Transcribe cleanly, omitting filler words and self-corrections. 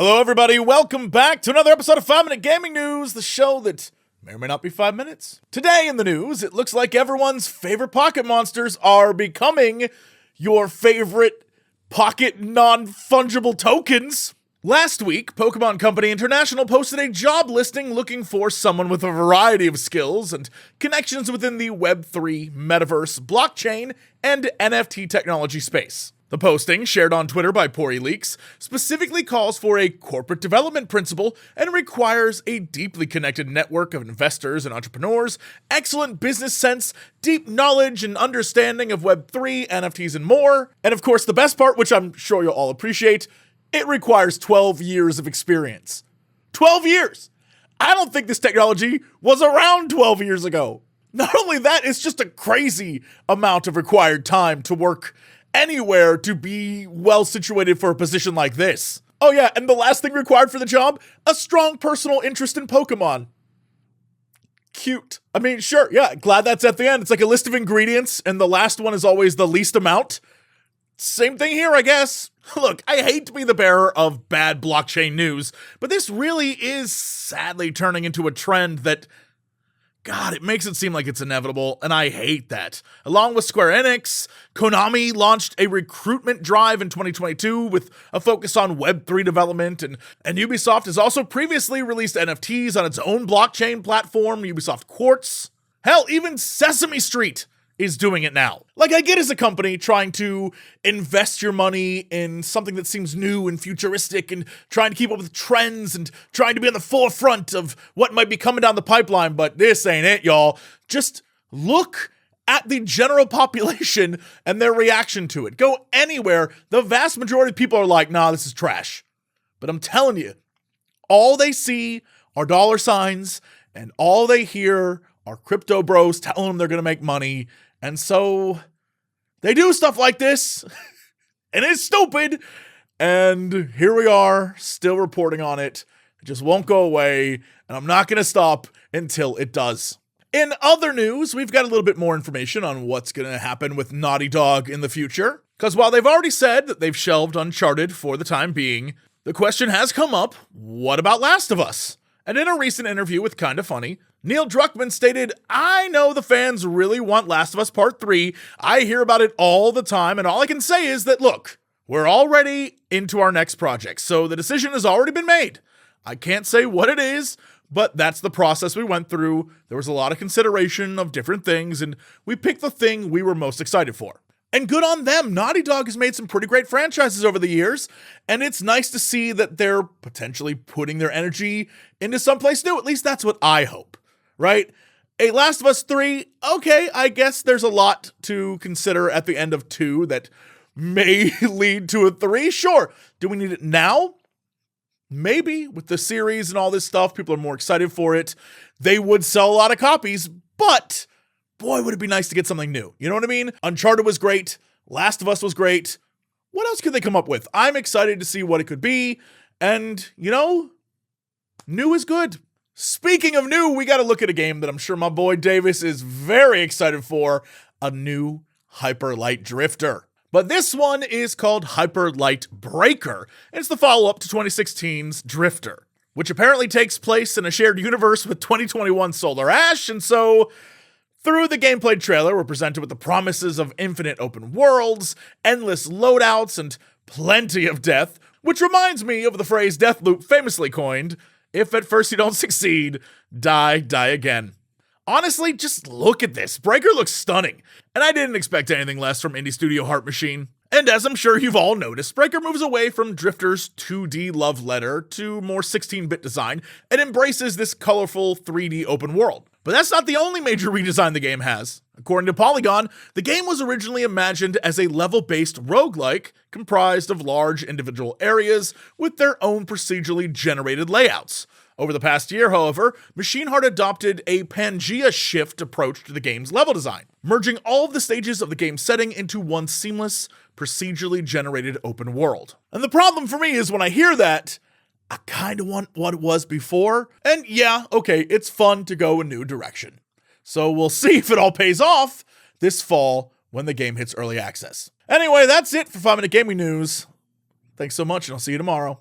Hello, everybody. Welcome back to another episode of 5 Minute Gaming News, the show that may or may not be 5 minutes. Today in the news, it looks like everyone's favorite pocket monsters are becoming your favorite pocket non-fungible tokens. Last week, Pokemon Company International posted a job listing looking for someone with a variety of skills and connections within the Web3, metaverse, blockchain, and NFT technology space. The posting, shared on Twitter by PoriLeaks, specifically calls for a corporate development principle and requires a deeply connected network of investors and entrepreneurs, excellent business sense, deep knowledge and understanding of Web3, NFTs, and more. And of course, the best part, which I'm sure you'll all appreciate, it requires 12 years of experience. 12 years! I don't think this technology was around 12 years ago. Not only that, it's just a crazy amount of required time to work anywhere to be well situated for a position like this. Oh yeah, and the last thing required for the job, a strong personal interest in Pokemon. Cute. I mean, sure, yeah, glad that's at the end. It's like a list of ingredients, and the last one is always the least amount. Same thing here, I guess. Look, I hate to be the bearer of bad blockchain news, but this really is sadly turning into a trend that, God, it makes it seem like it's inevitable, and I hate that. Along with Square Enix, Konami launched a recruitment drive in 2022 with a focus on Web3 development, and Ubisoft has also previously released NFTs on its own blockchain platform, Ubisoft Quartz. Hell, even Sesame Street is doing it now. Like, I get as a company trying to invest your money in something that seems new and futuristic and trying to keep up with trends and trying to be on the forefront of what might be coming down the pipeline, but this ain't it, y'all. Just look at the general population and their reaction to it. Go anywhere, the vast majority of people are like, nah, this is trash. But I'm telling you, all they see are dollar signs and all they hear are crypto bros telling them they're gonna make money. And so they do stuff like this, and it's stupid. And here we are, still reporting on it. It just won't go away, and I'm not going to stop until it does. In other news, we've got a little bit more information on what's going to happen with Naughty Dog in the future. Because while they've already said that they've shelved Uncharted for the time being, the question has come up, what about Last of Us? And in a recent interview with Kinda Funny, Neil Druckmann stated, I know the fans really want Last of Us Part 3. I hear about it all the time, and all I can say is that, look, we're already into our next project, so the decision has already been made. I can't say what it is, but that's the process we went through. There was a lot of consideration of different things, and we picked the thing we were most excited for. And good on them. Naughty Dog has made some pretty great franchises over the years, and it's nice to see that they're potentially putting their energy into someplace new. At least that's what I hope, right? A Last of Us 3, okay, I guess there's a lot to consider at the end of 2 that may lead to a 3. Sure. Do we need it now? Maybe. With the series and all this stuff, people are more excited for it. They would sell a lot of copies, but boy, would it be nice to get something new. You know what I mean? Uncharted was great. Last of Us was great. What else could they come up with? I'm excited to see what it could be. And, you know, new is good. Speaking of new, we got to look at a game that I'm sure my boy Davis is very excited for. A new Hyperlight Drifter. But this one is called Hyperlightbreaker. It's the follow-up to 2016's Drifter, which apparently takes place in a shared universe with 2021 Solar Ash, and so through the gameplay trailer, we're presented with the promises of infinite open worlds, endless loadouts, and plenty of death, which reminds me of the phrase Deathloop famously coined, if at first you don't succeed, die again. Honestly, just look at this. Breaker looks stunning, and I didn't expect anything less from indie studio Heart Machine. And as I'm sure you've all noticed, Breaker moves away from Drifter's 2D love letter to more 16-bit design and embraces this colorful 3D open world. But that's not the only major redesign the game has. According to Polygon, the game was originally imagined as a level-based roguelike comprised of large individual areas with their own procedurally generated layouts. Over the past year, however, Machine Heart adopted a Pangea shift approach to the game's level design, merging all of the stages of the game's setting into one seamless, procedurally generated open world. And the problem for me is when I hear that, I kind of want what it was before. And yeah, okay, it's fun to go a new direction. So we'll see if it all pays off this fall when the game hits early access. Anyway, that's it for 5 Minute Gaming News. Thanks so much, and I'll see you tomorrow.